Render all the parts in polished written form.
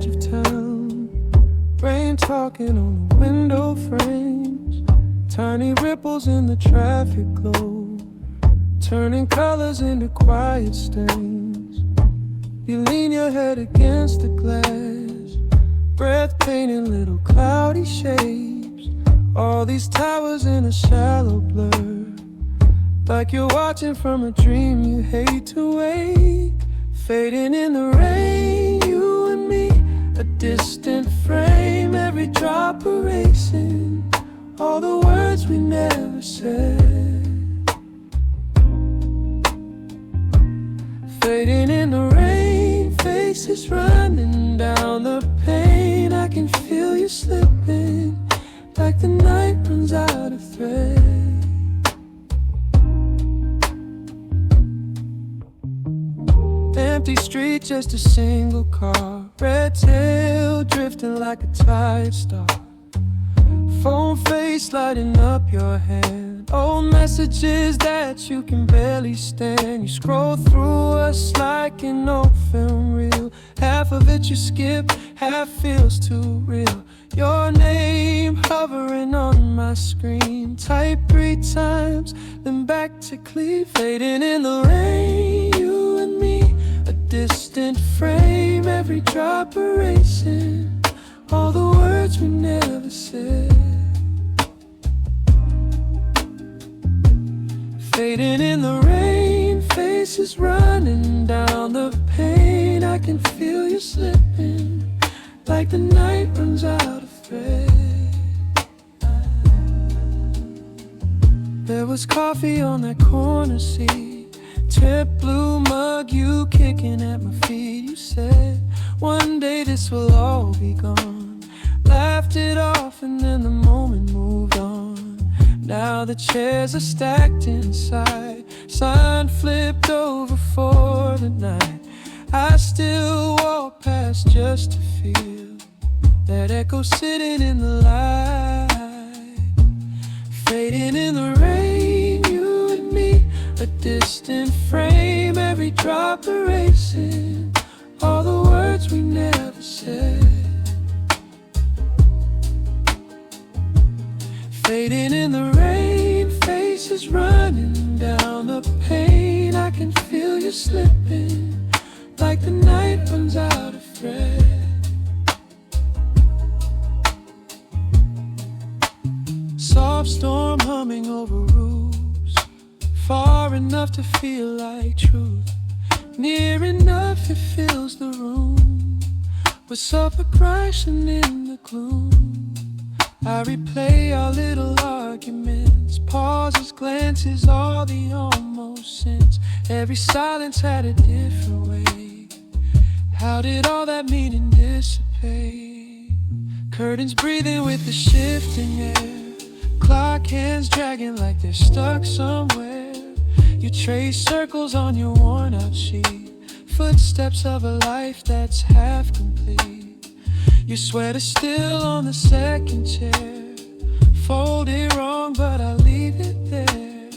edge of town. Rain talking on the window frames, tiny ripples in the traffic glow, turning colors into quiet stains. You lean your head against the glass, breath painting little cloudy shapes. All these towers in a shallow blur, like you're watching from a dream you hate to wake. Fading in the rain, you and me, a distant frame, every drop erasing all the words we never said. Fading in the rain, faces running down the pane. I can feel you slipping, like the night runs out of thread. Empty street, just a single car, red tail drifting like a tired star. Phone face lighting up your hand, old messages that you can barely stand. You scroll through us like an old film reel, half of it you skip, half feels too real. Your name hovering on my screen, type 3 times, then back to clear. Fading in the rain, you and me, a distant frame, every drop erasing all the words we never said. Fading in the rain, faces running down the pane. I can feel you slipping, like the night runs out of thread. There was coffee on that corner seat, tip blue mug, you kicking at my feet. You said, one day this will all be gone. Laughed it off and then the moment moved on. Now the chairs are stacked inside, sign flipped over for the night. I still walk past just to feel that echo sitting in the light. Fading in the rain, you and me, a distant frame, every drop erasing all the words we never said. Fading in the rain, faces running down the pane. I can feel you slipping, like the night runs out of thread. Soft storm humming over roofs, far enough to feel like truth, near enough it fills the room with suffer crashing in the gloom. I replay our little arguments, pauses, glances, all the almost sense. Every silence had a different way. How did all that meaning dissipate? Curtains breathing with the shifting air, clock hands dragging like they're stuck somewhere. You trace circles on your worn out sheet, footsteps of a life that's half complete. Your sweater still on the second chair, folded wrong but I leave it there.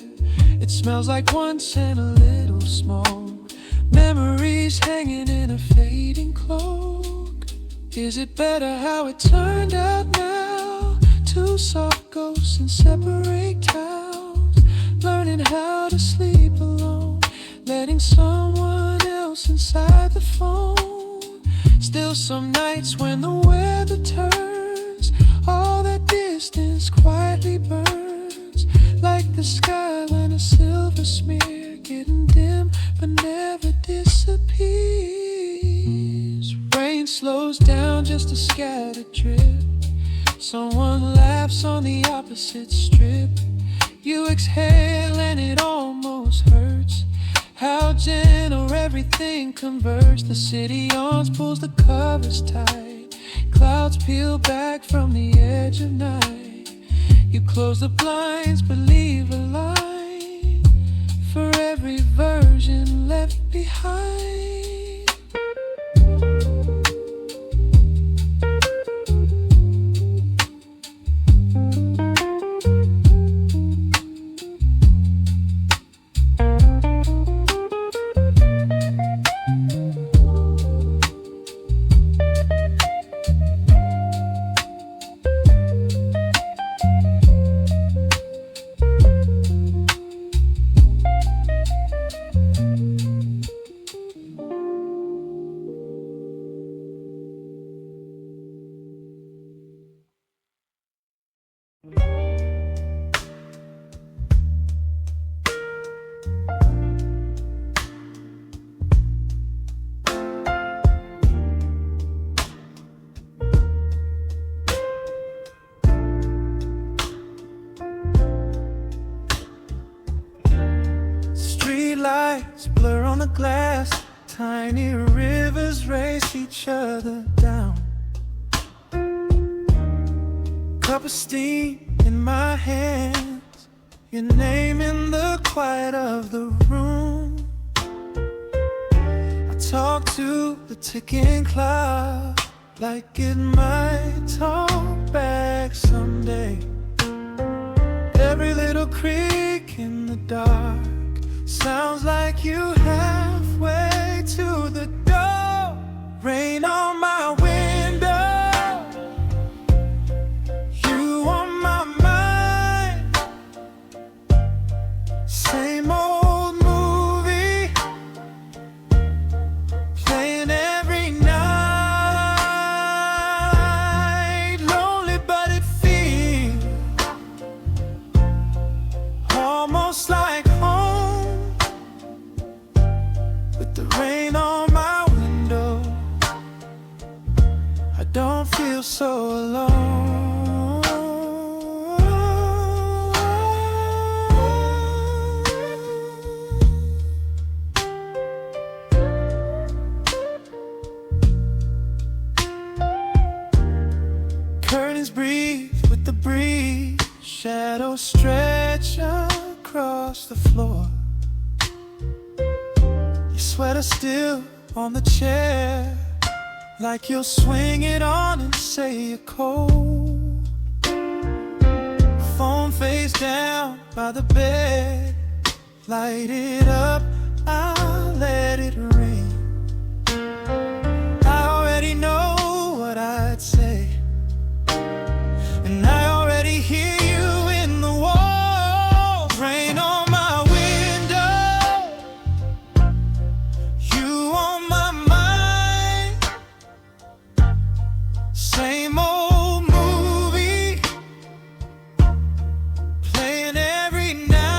It smells like once and a little smoke, memories hanging in a fading cloak. Is it better how it turned out now? Two soft ghosts in separate towns, learning how to sleep alone, letting someone else inside the phone. Still some nights when the weather turns, all that distance quietly burns, like the skyline a silver smear, getting dim but never disappears. Rain slows down just a scattered drip, someone laughs on the opposite strip. You exhale and it almost hurts, how gentle everything converts. The city yawns, pulls the covers tight, clouds peel back from the edge of night. You close the blinds but leave a line for every version left behind. the glass, tiny rivers race each other down. Cup of steam in my hands, your name in the quiet of the room. I talk to the ticking clock like it might talk back someday. Every little creak in the dark sounds like you halfway to the door. Rain on my window, you on my mind. Same old movie playing every night. Lonely but it feels almost like home, with the rain on my window. I don't feel so alone. Curtains breathe with the breeze, shadows stretch across the floor. Your sweater still on the chair, like you'll swing it on and say you're cold. Phone face down by the bed, light it up, I'll let it ring. I already know what I'd say, and I already hear you in the wall. Rain on my window, you on my mind. Same old movie playing every night.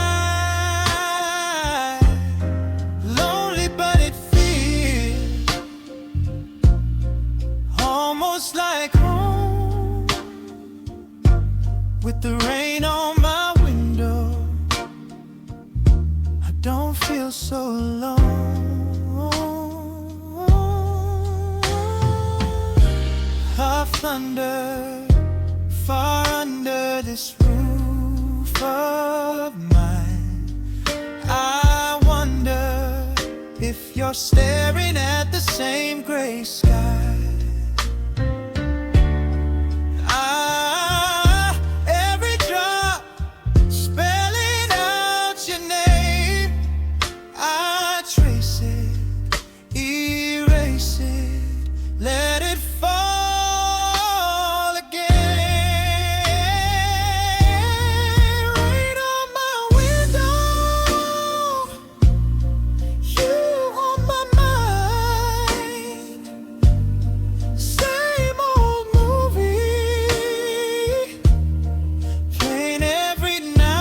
Lonely but it feels almost like home, with the rain on my window. I don't feel so alone. Of thunder far under this roof of mine. I wonder if you're staring at the same gray sky. Every drop spelling out your name. I trace it, erase it, let it fall again. Rain on my window, you on my mind. Same old movie playing every night.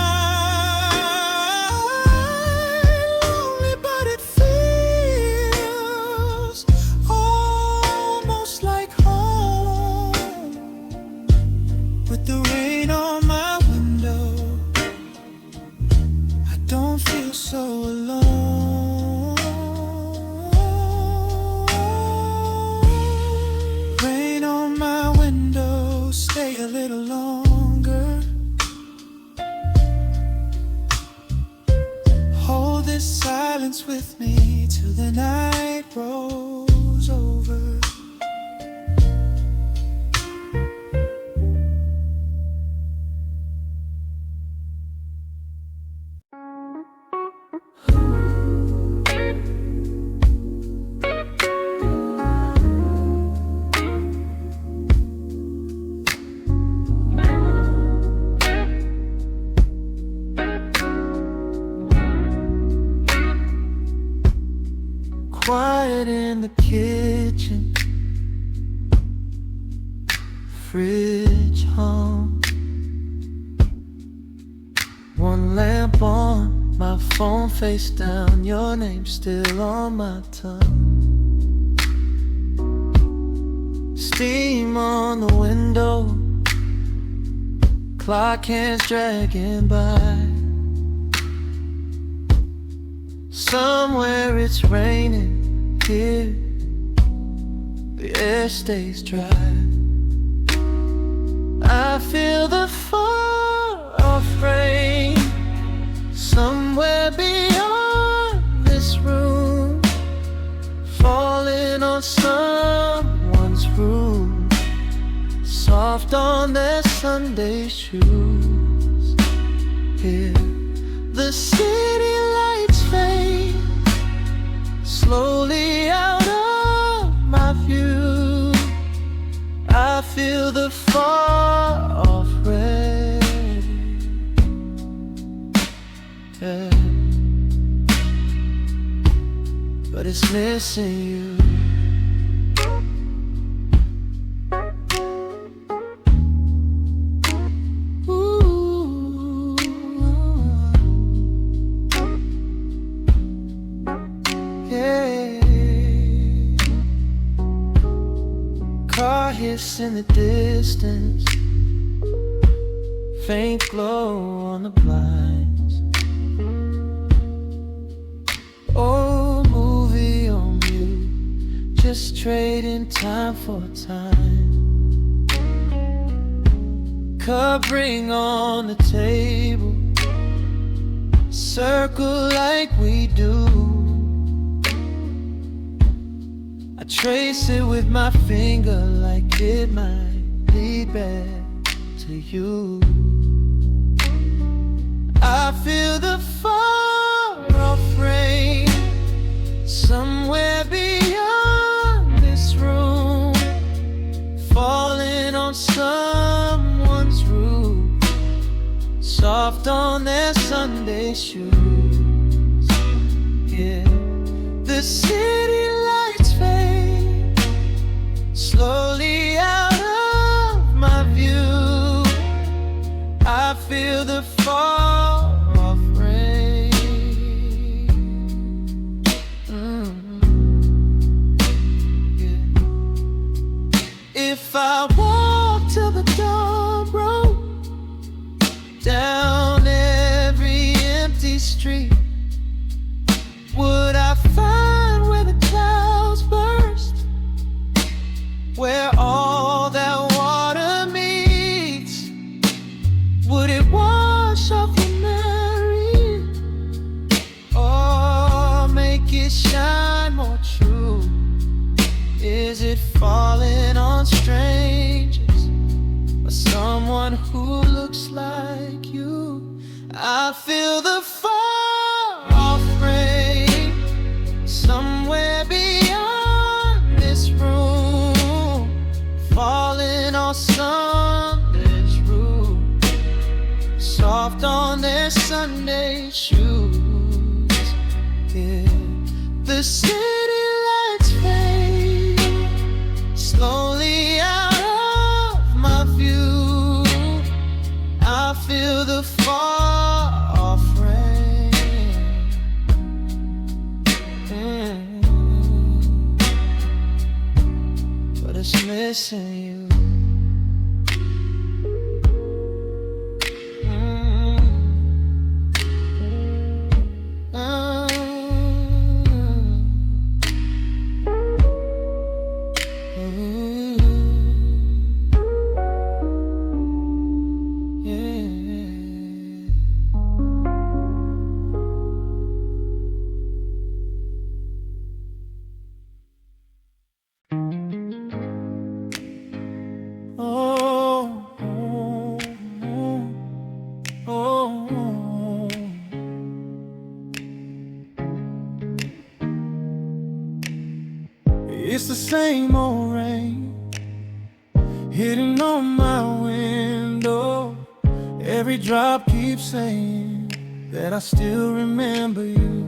Lonely but it feels almost like home, with the rain on my window. I don't feel so alone. Rain on my window, stay a little longer. Hold this silence with me till the night rolls over. Quiet in the kitchen, fridge hum, one lamp on, my phone face down, your name still on my tongue. Steam on the window, clock hands dragging by. Somewhere it's raining, here the air stays dry. I feel the far-off rain somewhere beyond this room, falling on someone's roof, soft on their Sunday shoes. Here the city lights fade slowly out of my view. I feel the far-off rain, yeah. But it's missing you. In the distance, faint glow on the blinds. Old movie on mute, just trading time for time. Cup ring on the table, circle like we do. I trace it with my finger like it might lead back to you. I feel the far-off rain somewhere beyond this room, falling on someone's roof, soft on their Sunday shoes. Yeah, the city lights fade slowly out of my view. I feel the far-off rain. Yeah. If I walk to the dark road, down every empty street, would I find where the clouds burst, where all that water meets? Would it wash off your memory, or make it shine more true? Is it falling on strangers, or someone who looks like you? I feel the far-off rain somewhere beyond this room, falling on Sunday's roof, soft on their Sunday shoes. Yeah. The city lights fade slowly out of my view. I feel the far-off rain. But it's missing you. It's the same old rain hitting on my window. Every drop keeps saying that I still remember you.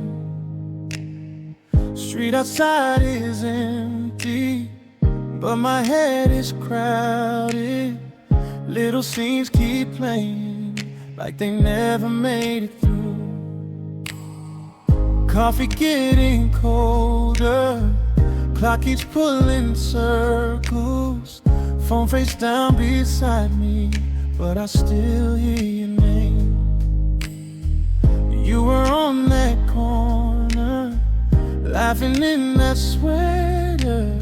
Street outside is empty, but my head is crowded. Little scenes keep playing like they never made it through. Coffee getting colder, clock keeps pulling circles. Phone face down beside me, but I still hear your name. You were on that corner laughing in that sweater.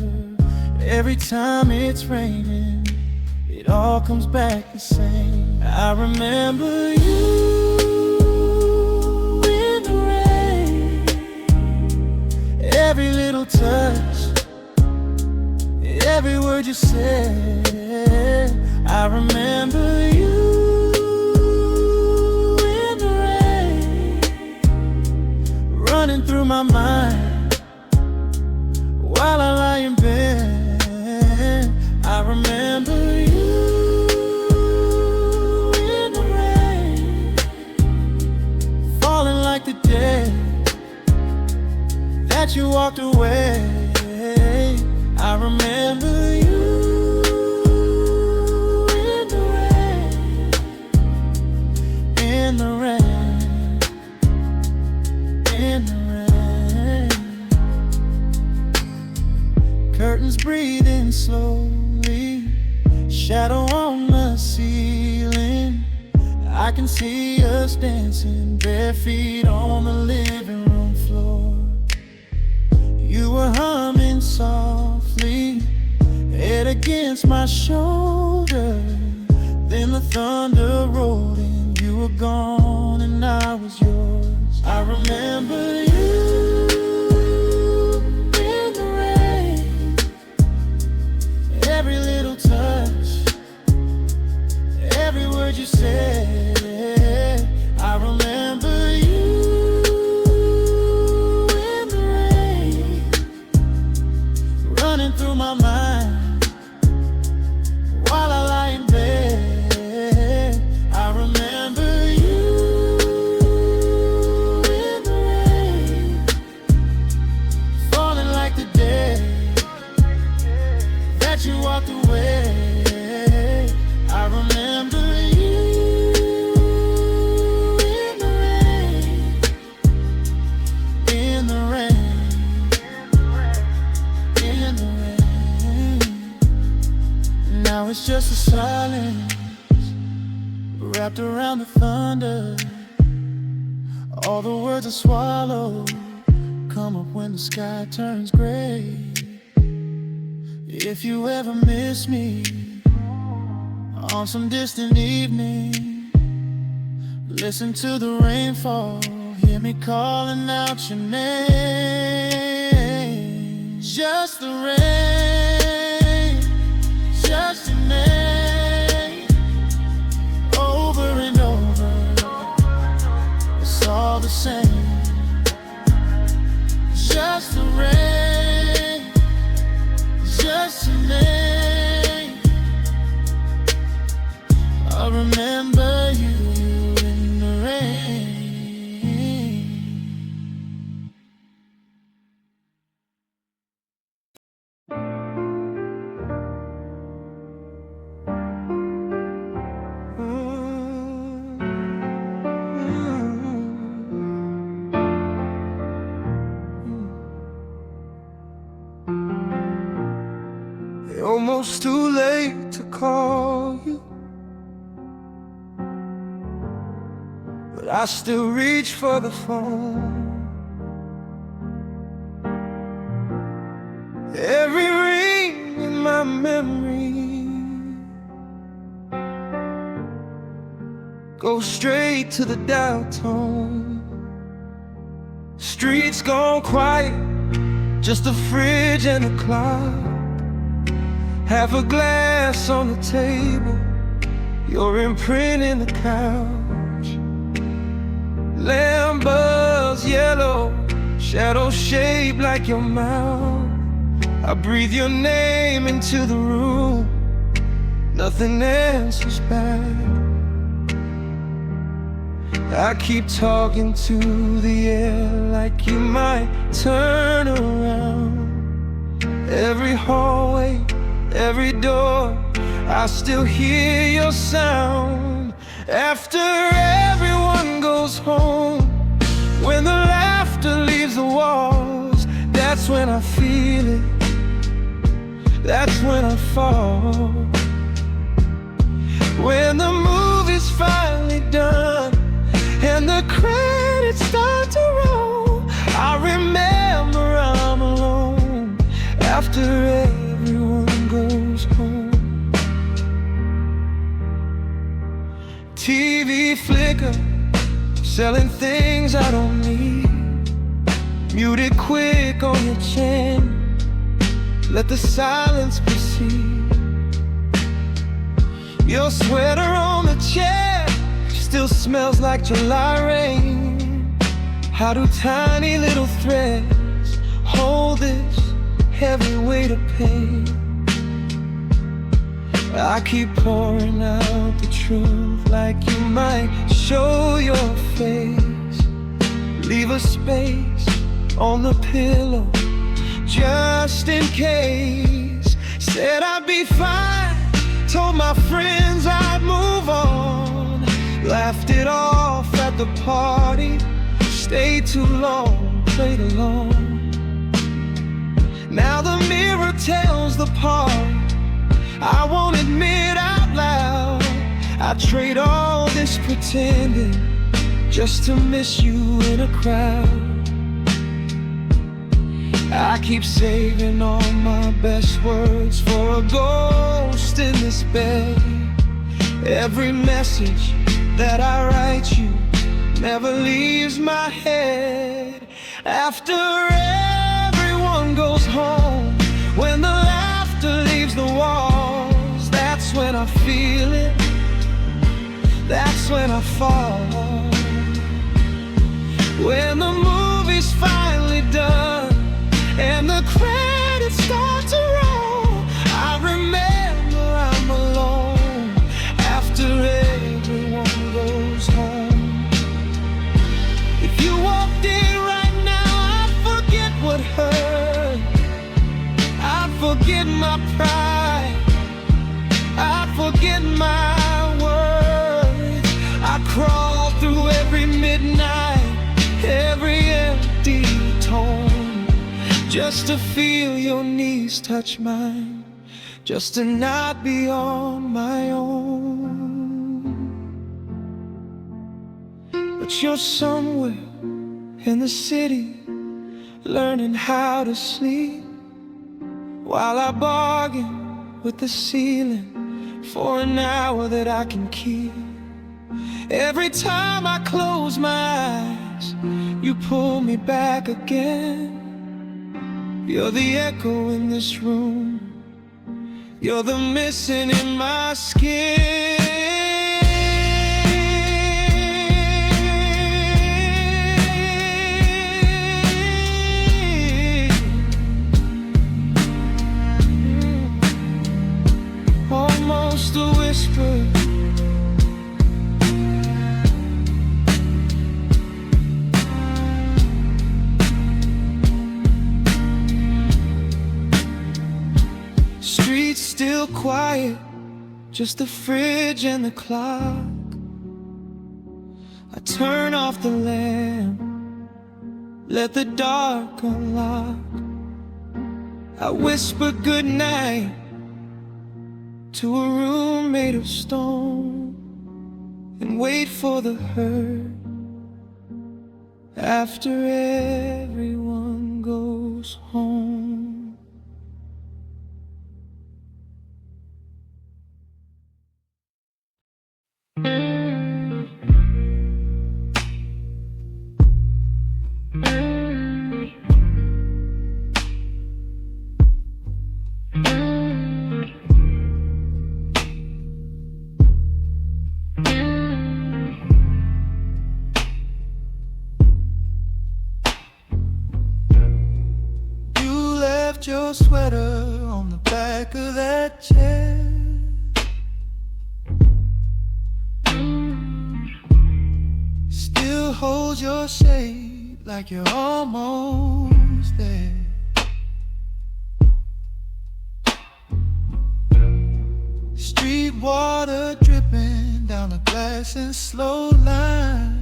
Every time it's raining, it all comes back the same. I remember you in the rain. Every little touch, every word you said. I remember you in the rain, running through my mind while I lie in bed. I remember you in the rain, falling like the day that you walked away. I remember you in the rain, in the rain. Curtains breathing slowly, shadow on the ceiling. I can see us dancing, bare feet on the living room floor. You were humming softly, head against my shoulder. Then the thunder rolled and you were gone and I was yours. I remember you in the rain, every little touch, every word you said. I remember you in the rain, running through my mind while I lie in bed. I remember you in the rain, falling like the day that you walked away. I remember you in the rain, in the rain, in the rain. Now it's just a silence wrapped around the thunder. All the words I swallow come up when the sky turns gray. If you ever miss me on some distant evening, listen to the rainfall, hear me calling out your name. Just the rain, just your name, over and over, it's all the same. Just the rain, just your name. I remember you in the rain. Almost too late to call you, but I still reach for the phone. Every ring in my memory goes straight to the dial tone. Streets gone quiet, just a fridge and a clock. Half a glass on the table, your imprint in the couch. Lamp buzz yellow, shadow shaped like your mouth. I breathe your name into the room, nothing answers back. I keep talking to the air like you might turn around. Every hallway, every door, I still hear your sound. After everyone goes home, when the laughter leaves the walls, that's when I feel it, that's when I fall. When the movie's finally done and the credits start to roll, I remember TV flicker, selling things I don't need. Mute it quick on your chin, let the silence proceed. Your sweater on the chair still smells like July rain. How do tiny little threads hold this heavy weight of pain? I keep pouring out the truth like you might show your face. Leave a space on the pillow just in case. Said I'd be fine, told my friends I'd move on. Laughed it off at the party, stayed too long, played along. Now the mirror tells the part I won't admit out loud. I trade all this pretending just to miss you in a crowd. I keep saving all my best words for a ghost in this bed. Every message that I write you never leaves my head. After everyone goes home, when the laughter leaves the walls, that's when I feel it, that's when I fall. When the movie's finally done and the credits start to roll, I remember I'm alone after everyone goes home. If you walked in right now, I'd forget what hurt, I'd forget my pride, I'd forget my worth. I'd crawl through every midnight, every empty tone, just to feel your knees touch mine, just to not be on my own. But you're somewhere in the city, learning how to sleep, while I bargain with the ceiling for an hour that I can keep. Every time I close my eyes, you pull me back again. You're the echo in this room, you're the missing in my skin. Almost a whisper, streets still quiet, just the fridge and the clock. I turn off the lamp, let the dark unlock. I whisper goodnight to a room made of stone and wait for the hurt after everyone goes home. Your sweater on the back of that chair, still holds your shade like you're almost there. Street water dripping down the glass in slow lines.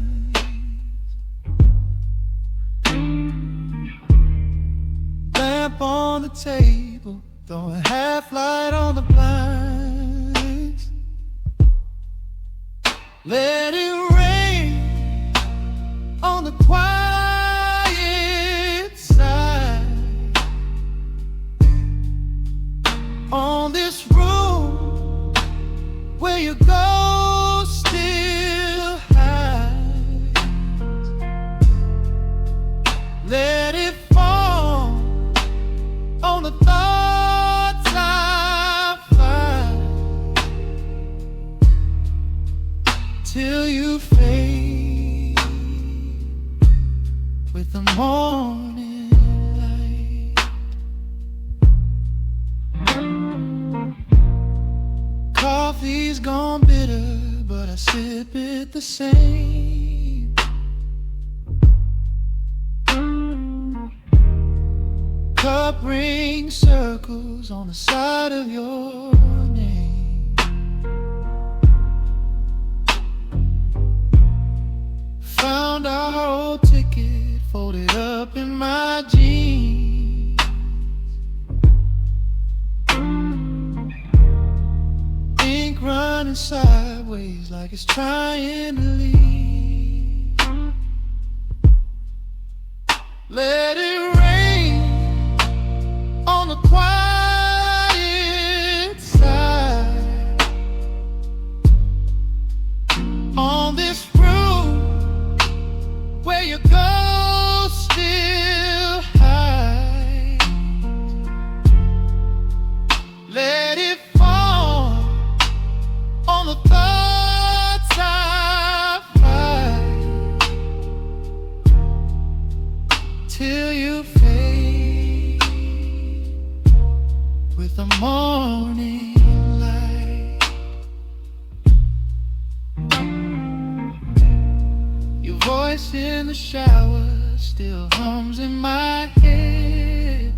Lamp on the table, throwing half light on the blinds. Let it rain on the quiet side, on this room where your ghost still you fade with the morning light. Coffee's gone bitter, but I sip it the same. Cup ring circles on the side of your name. Found our old ticket folded up in my jeans. Ink running sideways like it's trying to leave. Let it rain on the quiet side, on this room where your ghost still hides. Let it fall on the thoughts I find, till you fade with the morning light. Your voice in the shower still hums in my head.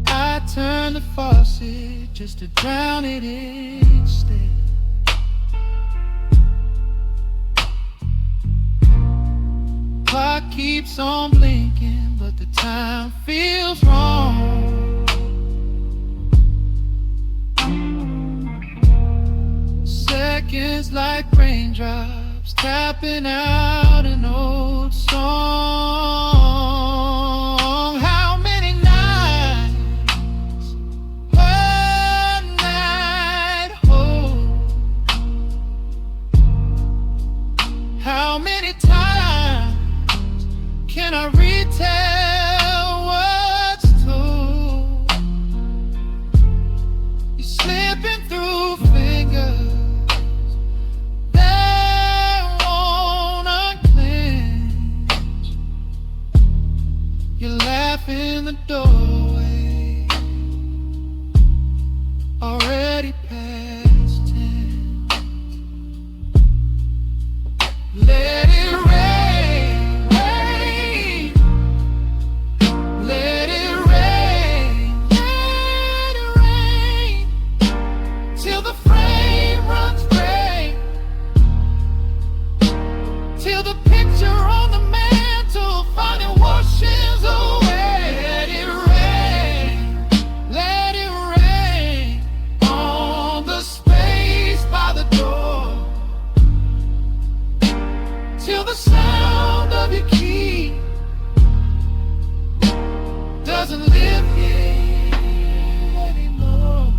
I turn the faucet just to drown it instead. Clock keeps on blinking, but the time feels wrong. Seconds like raindrops tapping out an old song. How many nights one night hold? How many times can I retell what's told? You're slipping through fingers that won't unclench. You laugh in the doorway, already past 10. Let it rain, rain. Let it rain, let it rain, till the frame runs gray, till the picture on the mantle finally washes away. Let it rain on the space by the door, till the sound of your key doesn't live here anymore.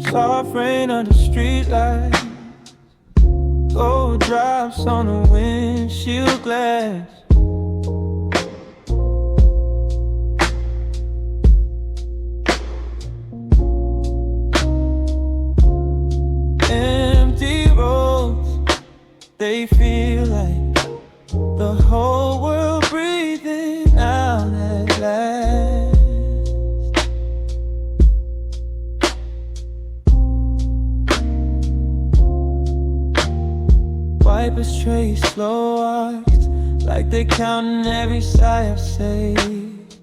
Soft rain under streetlights, gold drops on the windshield glass. Empty roads, they feel like the whole world breathing out at last. Wipers trace slow arcs like they're counting every sigh I've saved.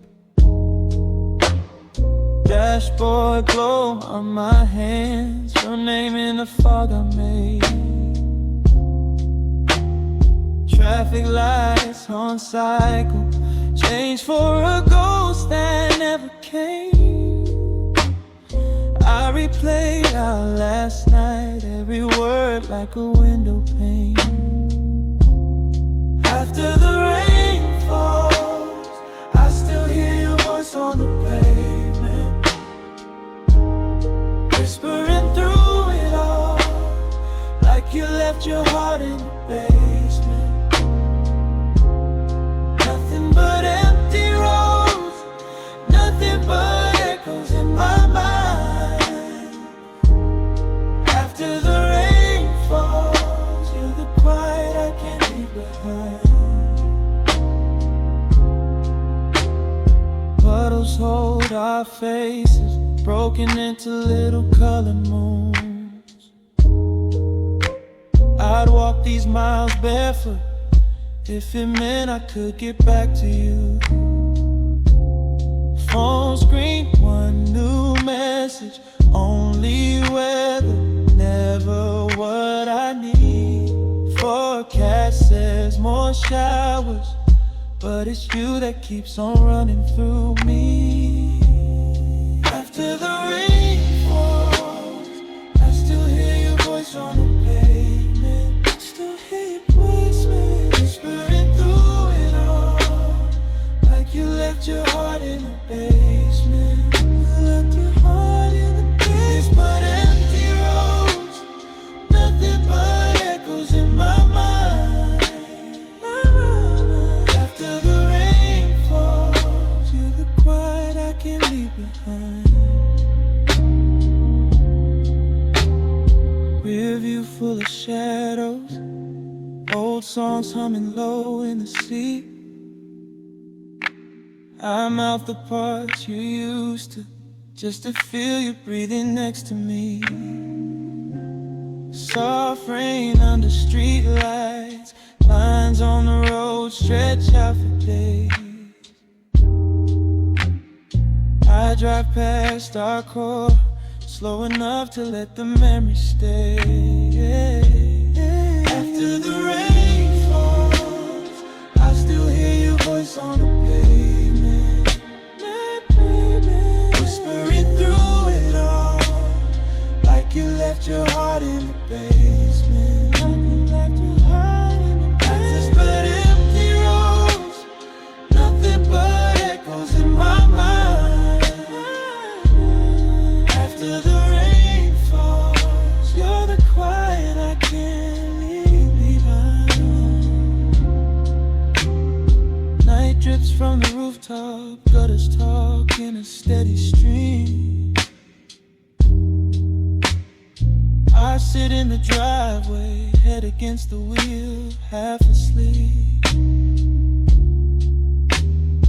Dashboard glow on my hands, your name in the fog I made. Traffic lights on cycle, change for a ghost that never came. I replayed our last night, every word like a window pane. After the rain falls, I behind. Puddles hold our faces, broken into little colored moons. I'd walk these miles barefoot if it meant I could get back to you. Phone screen, one new message, only weather, never what I need. Forecast says more showers, but it's you that keeps on running through me. After the rain falls, I still hear your voice on the pavement. I still hear your voice, man, whispering through it all, like you left your heart in the basement. You left your heart in the basement. But empty roads, nothing but echoes in my mind. After the rain falls, you're the quiet I can't leave behind. Rear view full of shadows, old songs humming low in the seat. I mouth the parts you used to, just to feel you breathing next to me. Soft rain under street lights, lines on the road stretch out for days. I drive past our core, slow enough to let the memory stay. After the rain falls, I still hear your voice on the pavement, whispering through it all, like you left your heart in the basement. Just but empty roads, nothing but echoes in my mind. After the rain falls, you're the quiet I can't leave behind. Night drips from the rooftop, gutters talk in a steady stream. I sit in the driveway, head against the wheel, half asleep.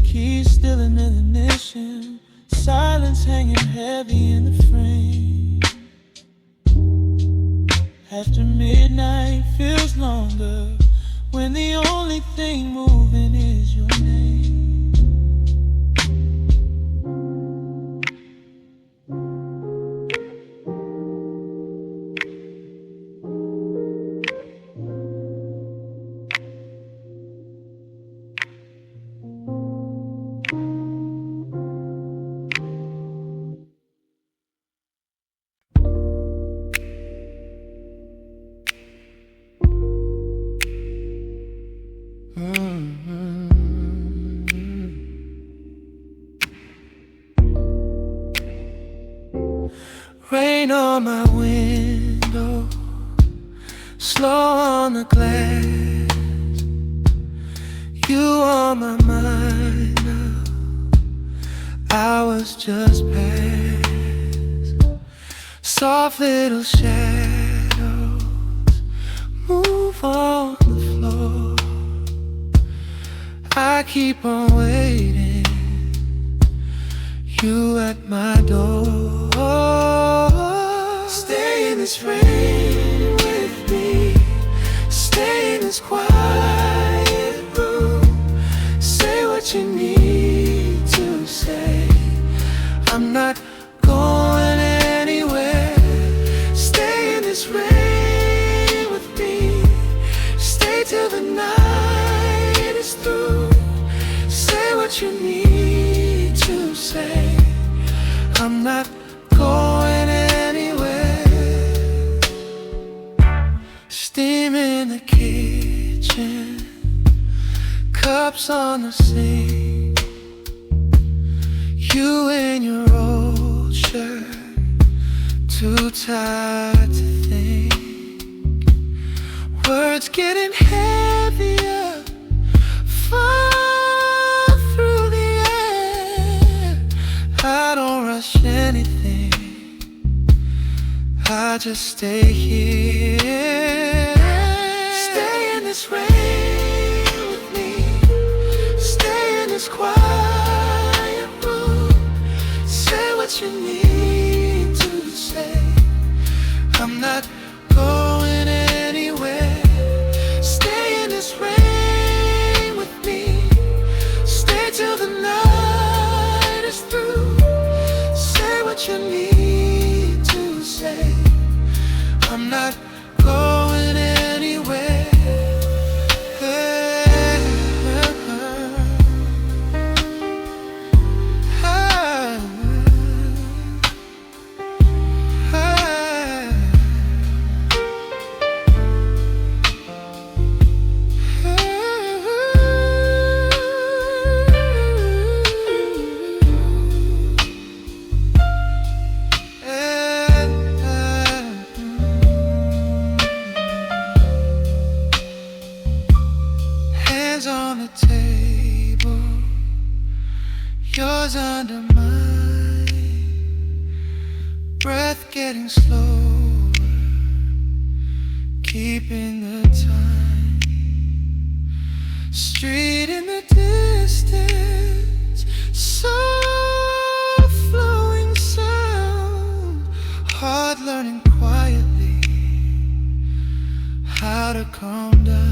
Keys still in the ignition, silence hanging heavy in the frame. After midnight feels longer, when the only thing moving is your name. Rain on my window, slow on the glass. You on my mind now, hours just pass. Soft little shadows move on the floor. I keep on waiting, you at my door. Stay in this rain with me, stay in this quiet room. Say what you need to say, I'm not going anywhere. Stay in this rain with me, stay till the night is through. Say what you need to say, I'm not going anywhere. Steam in the kitchen, cups on the sink. You in your old shirt, too tired to think. Words getting heavier, fall through the air. I don't rush anything, I just stay here. Stay in this rain what you need to say. I'm not going anywhere. Stay in this rain with me. Stay till the night is through. Say what you need to say. I'm not going anywhere. On the table, yours under mine, breath getting slower, keeping the time. Street in the distance, soft flowing sound, heart learning quietly how to calm down.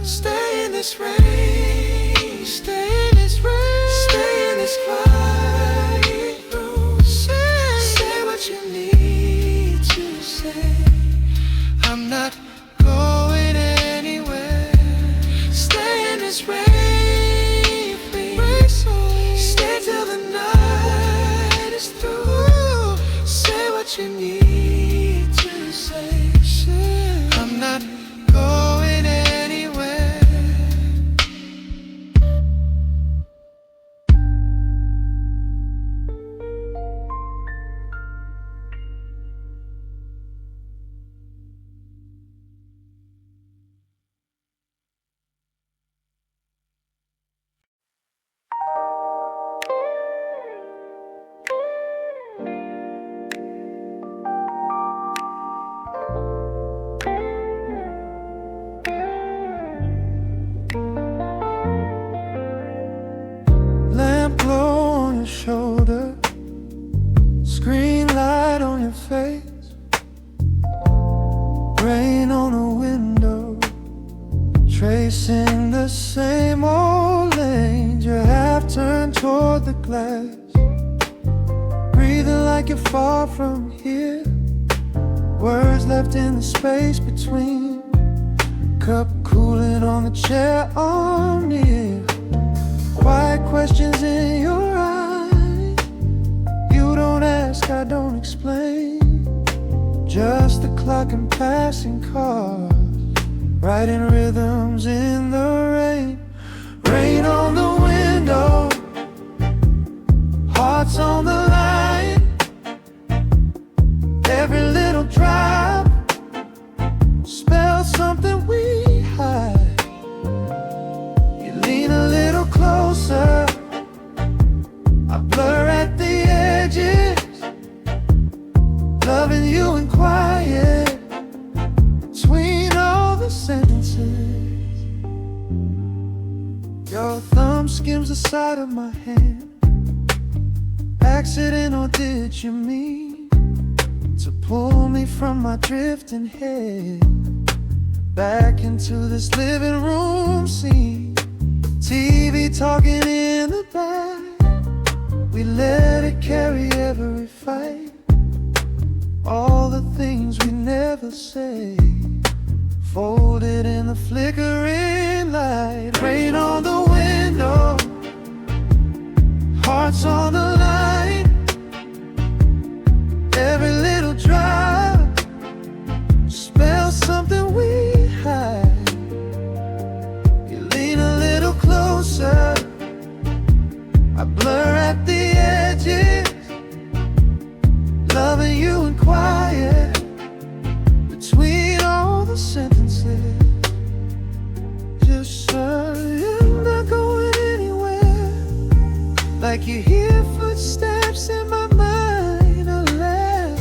Stay in this rain, stay in this rain, stay in this quiet room. Say what you need to say. I'm not going anywhere. Stay in this rain, please. Stay till the night is through. Say what you need to say. I'm not going anywhere. Shoulder, screen light on your face, rain on the window, tracing the same old lanes. You're half turned toward the glass, breathing like you're far from here. Words left in the space between, cup cooling on the chair arm near. Quiet questions in your eyes. Don't ask, I don't explain. Just the clock and passing cars, writing rhythms in the rain. Rain on the window, hearts on the line. Every little drop spells something we hide. You lean a little closer, I blur at the edges, loving you in quiet between all the sentences. Your thumb skims the side of my hand. Accident, or did you mean to pull me from my drifting head back into this living room scene? TV talking in the back, we let it carry every fight. All the things we never say, folded in the flickering light. Rain on the window, hearts on the line. Every little drop spells something we hide. You lean a little closer, I blur at the edges, loving you in quiet between all the sentences. Just I'm not going anywhere. Like you hear footsteps in my mind, I laugh,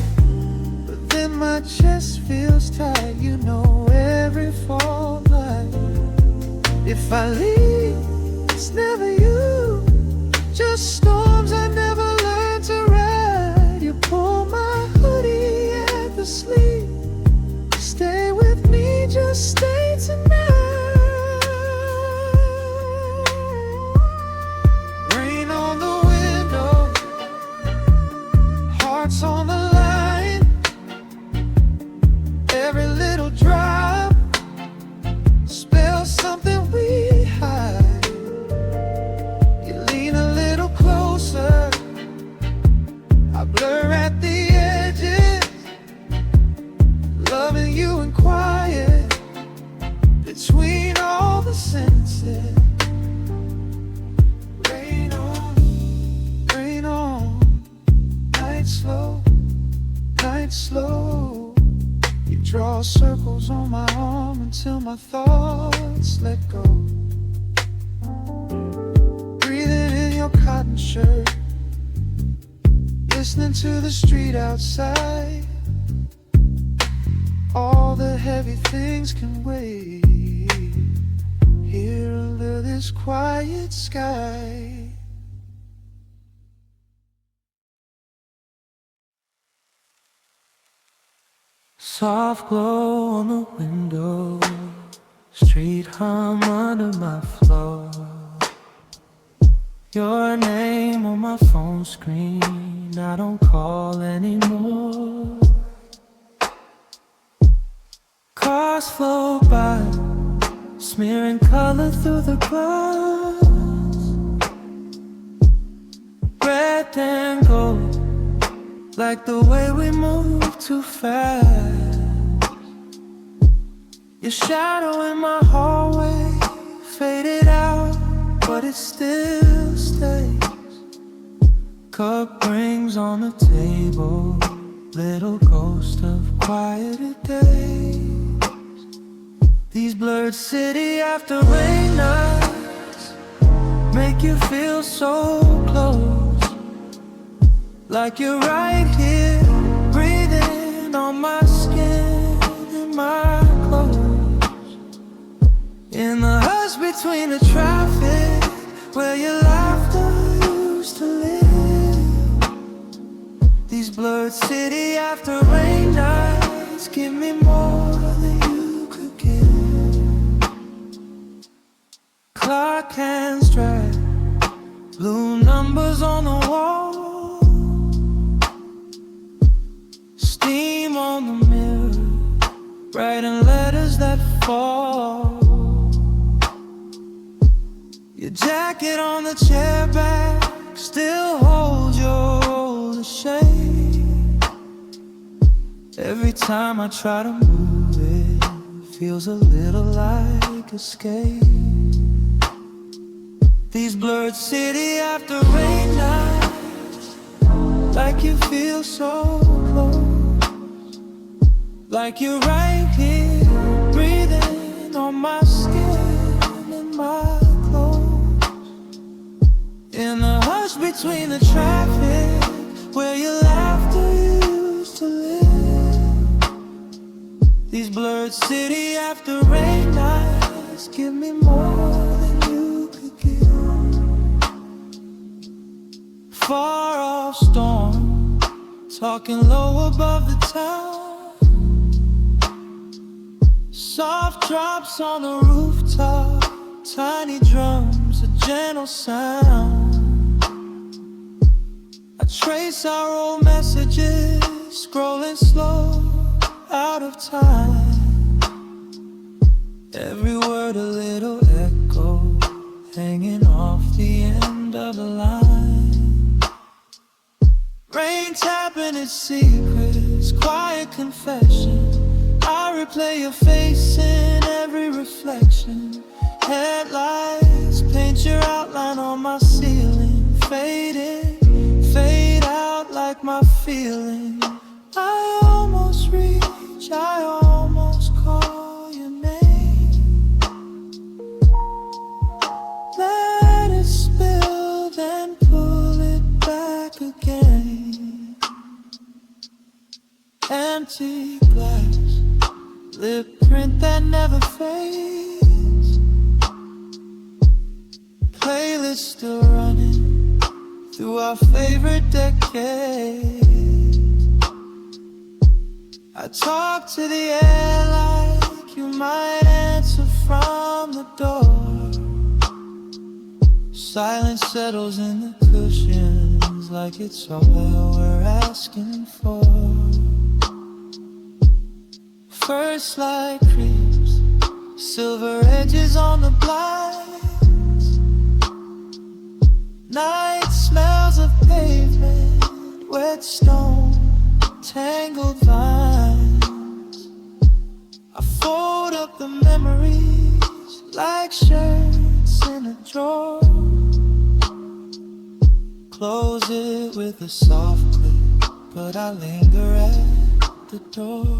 but then my chest feels tight. You know every fall night, if I leave, it's never you. Just storms I never until my thoughts let go. Breathing in your cotton shirt, listening to the street outside. All the heavy things can wait here under this quiet sky. Soft glow on the window, street hum under my floor. Your name on my phone screen, I don't call anymore. Cars flow by, smearing color through the glass. Red and gold, like the way we move too fast. Your shadow in my hallway faded out, but it still stays. Cup rings on the table, little ghost of quieter days. These blurred city after rain nights make you feel so close, like you're right here, breathing on my skin and my clothes. In the hush between the traffic, where your laughter used to live. These blurred city after rain nights give me more than you could give. Clock hands drag, blue numbers on the wall, steam on the mirror, writing letters that fall. Your jacket on the chair back still holds your old shade. Every time I try to move it, feels a little like escape. These blurred city after rain nights, like you feel so close, like you're right here, breathing on my skin and my clothes. In the hush between the traffic, where your laughter used to live. These blurred city after rain nights give me more than you could give. Far off storm, talking low above the town. Soft drops on the rooftop, tiny drums, a gentle sound. I trace our old messages, scrolling slow, out of time. Every word a little echo, hanging off the end of the line. Rain tapping its secrets, quiet confessions. I replay your face in every reflection. Headlights paint your outline on my ceiling, fading, fade out like my feeling. I almost reach, I almost call your name. Let it spill, then pull it back again. Empty glass, lip print that never fades. Playlist still running through our favorite decade. I talk to the air like you might answer from the door. Silence settles in the cushions like it's all we're asking for. First light creeps, silver edges on the blinds. Night smells of pavement, wet stone, tangled vines. I fold up the memories like shirts in a drawer. Close it with a soft click, but I linger at the door.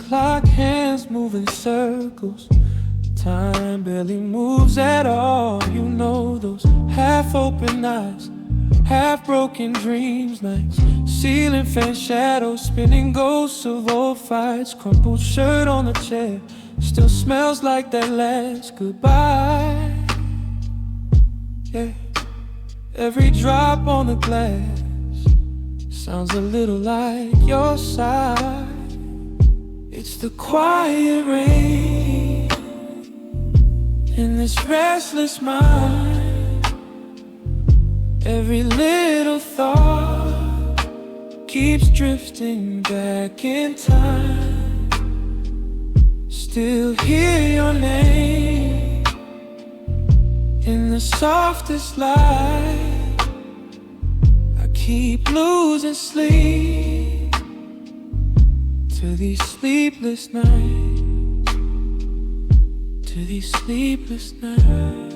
clock hands move in circles. Time barely moves at all. You know those half-open eyes, half-broken dreams, nights, ceiling fan shadows, spinning ghosts of old fights. Crumpled shirt on the chair, still smells like that last goodbye. Yeah, every drop on the glass sounds a little like your sigh. It's the quiet rain in this restless mind. Every little thought keeps drifting back in time. Still hear your name in the softest light. I keep losing sleep to these sleepless nights, to these sleepless nights.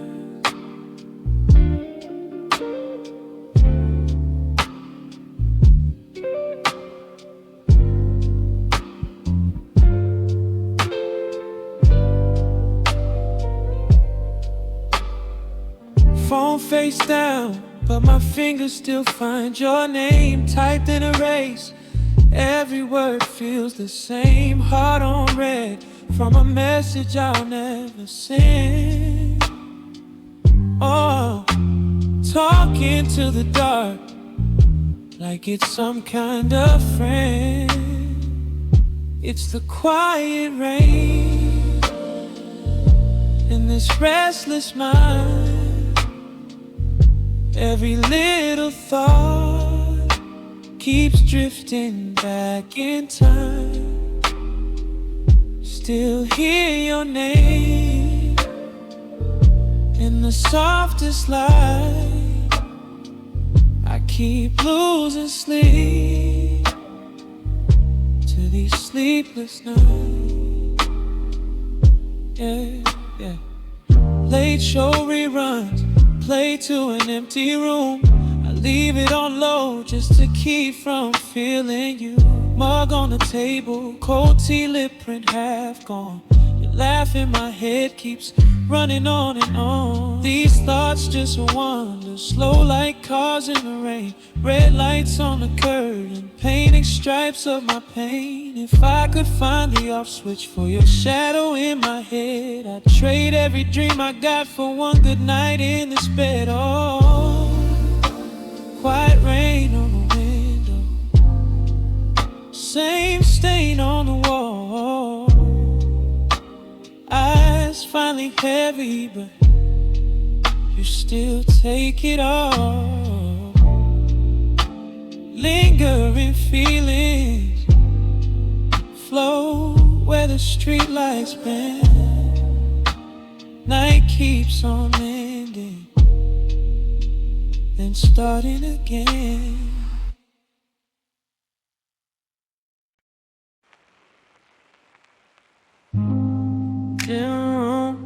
Phone face down, but my fingers still find your name typed in erase. Every word feels the same, heart on red from a message I'll never send. Oh, talking to the dark like it's some kind of friend. It's the quiet rain in this restless mind. Every little thought keeps drifting back in time. Still hear your name in the softest light. I keep losing sleep to these sleepless nights. Yeah, yeah. Late show reruns play to an empty room. I leave it on low just to keep from feeling you. Mug on the table, cold tea, lip print half gone. Your laugh in my head keeps running on and on. These thoughts just wander, slow like cars in the rain. Red lights on the curtain, painting stripes of my pain. If I could find the off switch for your shadow in my head, I'd trade every dream I got for one good night in this bed. Oh, quiet rain on the window, same stain on the wall. Eyes finally heavy, but you still take it all. Lingering feelings flow where the streetlights bend. Night keeps on ending, then starting again. Dim room,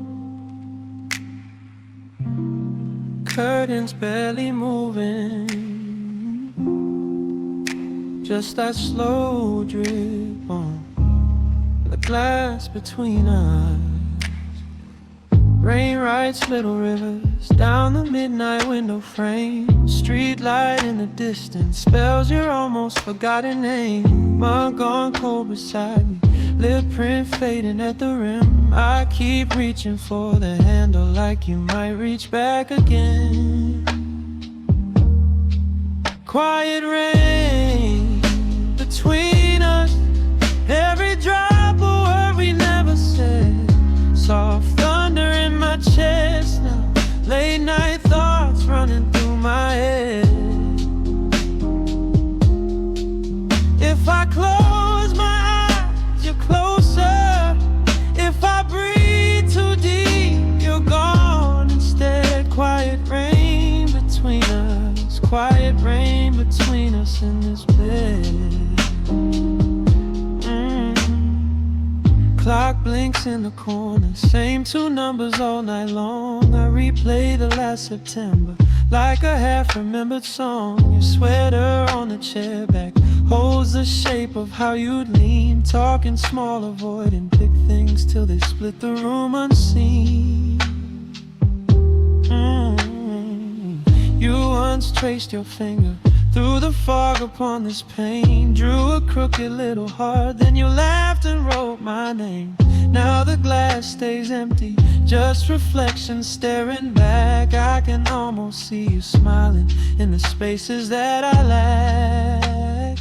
curtains barely moving, just that slow drip on the glass between us. Rain writes little rivers down the midnight window frame. Street light in the distance spells your almost forgotten name. Mug gone cold beside me, lip print fading at the rim. I keep reaching for the handle like you might reach back again. Quiet rain between us, every drop of word we never said. Soft thunder in my chest now, late night thoughts running through my head. If I close my eyes, you're closer. If I breathe too deep, you're gone instead. Quiet rain between us, quiet rain between us in this bed. Clock blinks in the corner, same two numbers all night long. I replay the last September like a half-remembered song. Your sweater on the chair back holds the shape of how you'd lean, talking small, avoiding big things till they split the room unseen. You once traced your finger through the fog upon this pain, drew a crooked little heart, then you laughed and wrote my name. Now the glass stays empty, just reflections staring back. I can almost see you smiling in the spaces that I lack.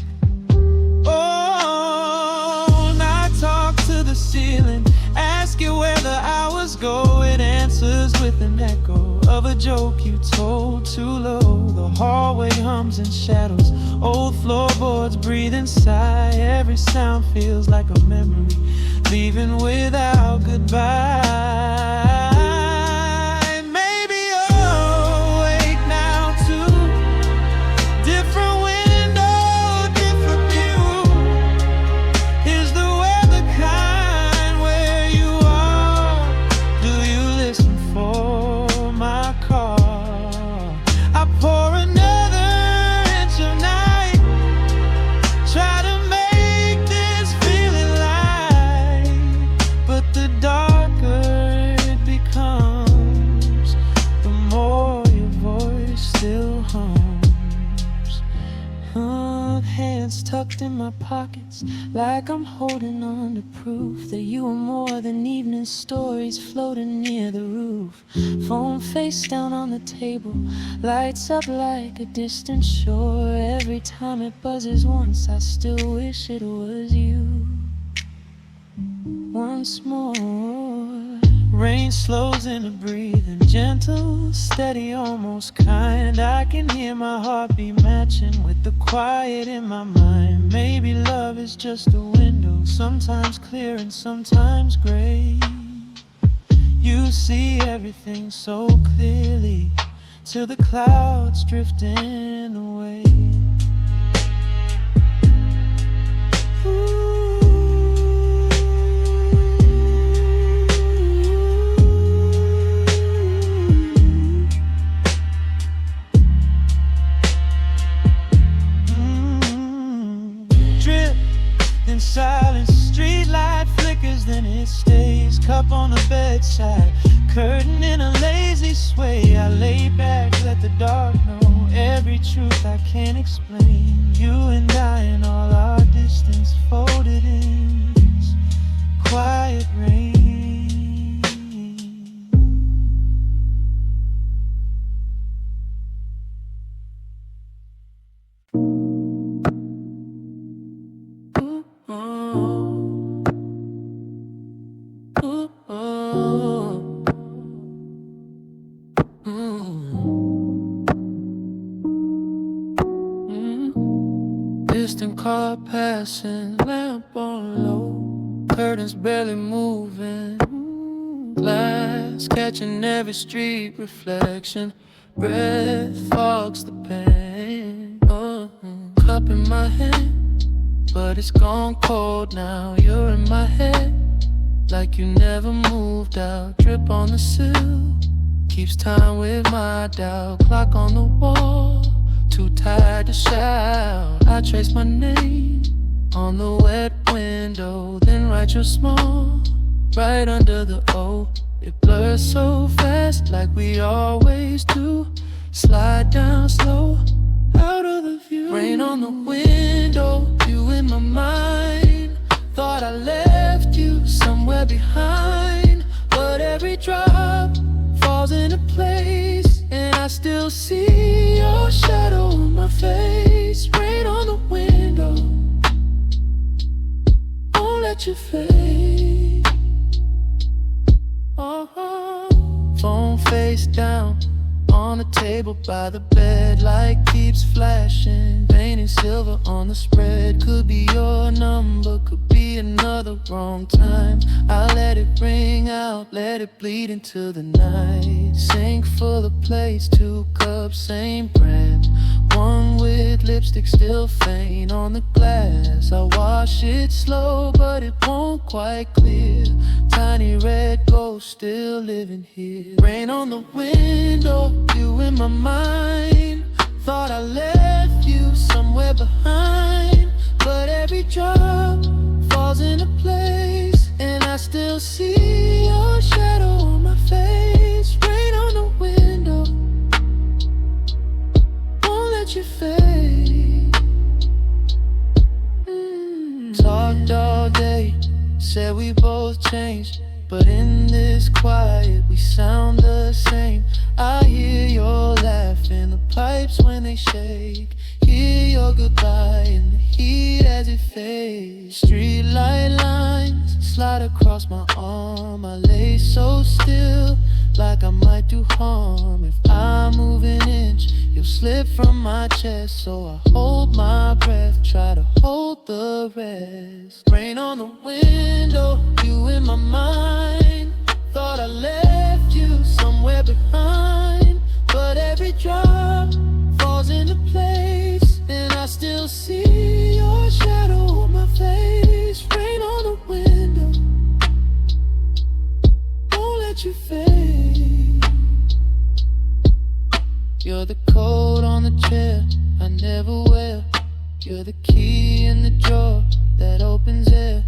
Oh, and I talk to the ceiling, ask you where the hours go. It answers with an echo of a joke you told too low. The hallway hums in shadows, old floorboards breathe and sigh. Every sound feels like a memory, leaving without goodbye. Maybe you're awake now too. Different window, different view. Is the weather kind where you are? Do you listen for my call? I pour another inch of night, try to make this feeling light, but the darker it becomes, the more your voice still hums. Hands tucked in my pockets, like I'm holding on to proof that you are more than evening stories floating near the roof. Phone face down on the table, lights up like a distant shore. Every time it buzzes once, I still wish it was you. Once more, rain slows into breathing, gentle, steady, almost kind. I can hear my heartbeat matching with the quiet in my mind. Maybe love is just a window, sometimes clear and sometimes gray. You see everything so clearly till the clouds drifting away. In silence, street light flickers, then it stays. Cup on the bedside, curtain in a lazy sway. I lay back, let the dark know every truth I can't explain. You and I and all our distance folded in this quiet rain. Distant car passing, lamp on low, curtains barely moving, glass catching every street reflection, breath fogs the pain. Cup in my hand, but it's gone cold now. You're in my head, like you never moved out. Drip on the sill, keeps time with my doubt. Clock on the wall, too tired to shout. I trace my name on the wet window, then write your small right under the O. It blurs so fast like we always do. Slide down slow, out of the view. Rain on the window, you in my mind. Thought I left you somewhere behind, but every drop falls into place, and I still see your shadow on my face. Rain on the window, won't let you fade. Phone face down on the table by the bed, light keeps flashing, painting silver on the spread. Could be your number, could be another wrong time. I let it ring out, let it bleed into the night. Sink full of plates, 2 cups, same brand. One with lipstick still faint on the glass. I wash it slow, but it won't quite clear. Tiny red ghost still living here. Rain on the window, you in my mind. Thought I left you somewhere behind, but every drop falls into place, and I still see your shadow on my face. Rain on the window, won't let you fade. Talked all day, said we both changed, but in this quiet we sound the same. I hear your laugh in the pipes when they shake, hear your goodbye in the heat as it fades. Streetlight lines slide across my arm, I lay so still like I might do harm. If I move an inch, you'll slip from my chest, so I hold my breath, try to hold the rest. Rain on the window, you in my mind. Thought I left you somewhere behind, but every drop falls into place, and I still see your shadow on my face. Rain on the window, won't let you fade. You're the coat on the chair I never wear, you're the key in the drawer that opens air,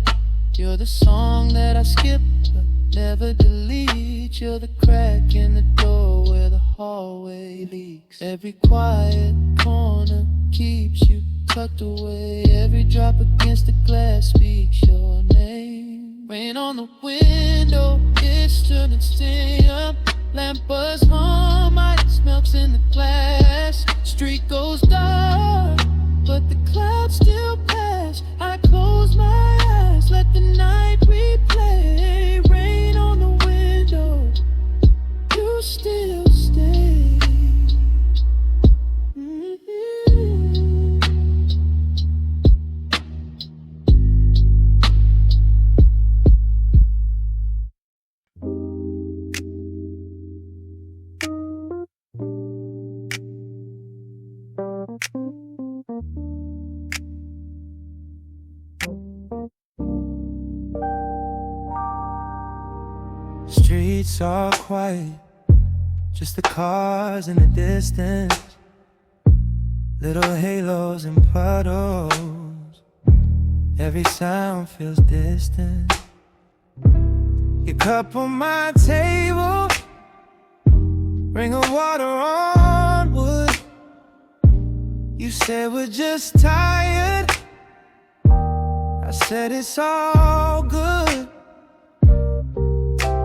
you're the song that I skip but never delete, you're the crack in the door where the hallway leaks. Every quiet corner keeps you tucked away, every drop against the glass speaks your name. Rain on the window, it's turning still, lamp buzz hum, ice melts in the glass. Street goes dark, but the clouds still pass. I close my eyes, let the night replay. Rain on the window, you still stay. Streets are quiet, just the cars in the distance, little halos and puddles, every sound feels distant. Your cup on my table, ring of water on wood. You said we're just tired, I said it's all good,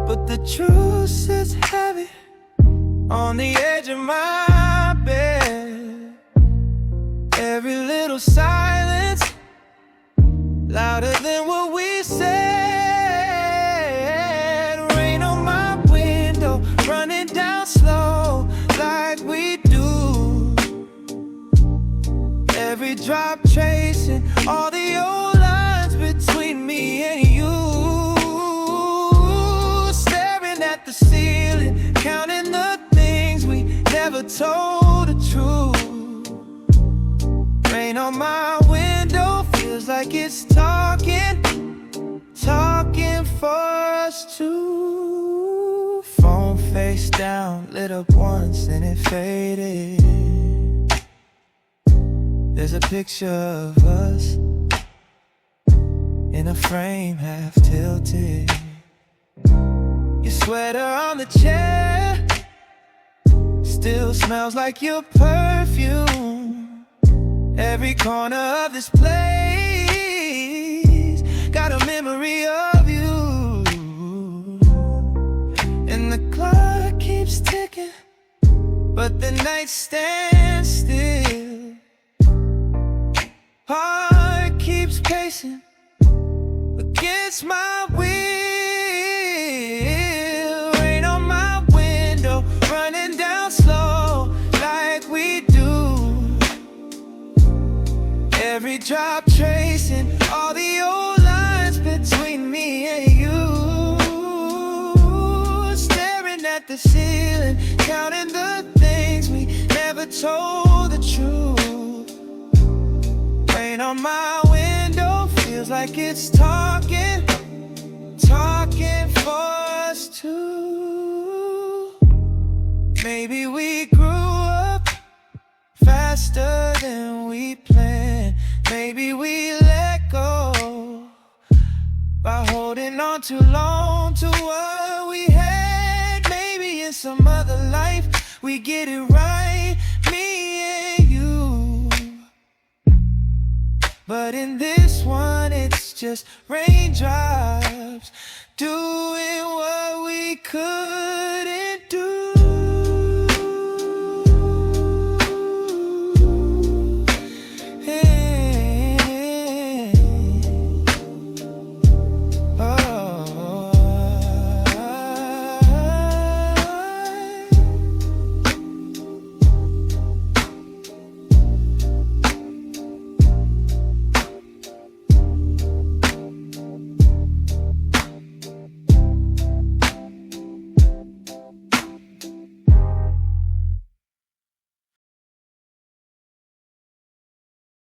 but the truth sits heavy on the edge of my bed. Every little silence louder than what we said. Rain on my window, running down slow like we do. Every drop tracing all the old lines between me and you. At the ceiling, counting the things we never told the truth. Rain on my window, feels like it's talking for us two. Phone face down, lit up once and it faded. There's a picture of us in a frame half tilted. Your sweater on the chair still smells like your perfume. Every corner of this place got a memory of you. And the clock keeps ticking, but the night stands still. Heart keeps pacing against my will. Running down slow like we do. Every drop tracing all the old lines between me and you. Staring at the ceiling, counting the things we never told the truth. Rain on my window, feels like it's talking for us two. Maybe we grew up faster than we planned. Maybe we let go by holding on too long to what we had. Maybe in some other life we get it right, me and you. But in this one it's just raindrops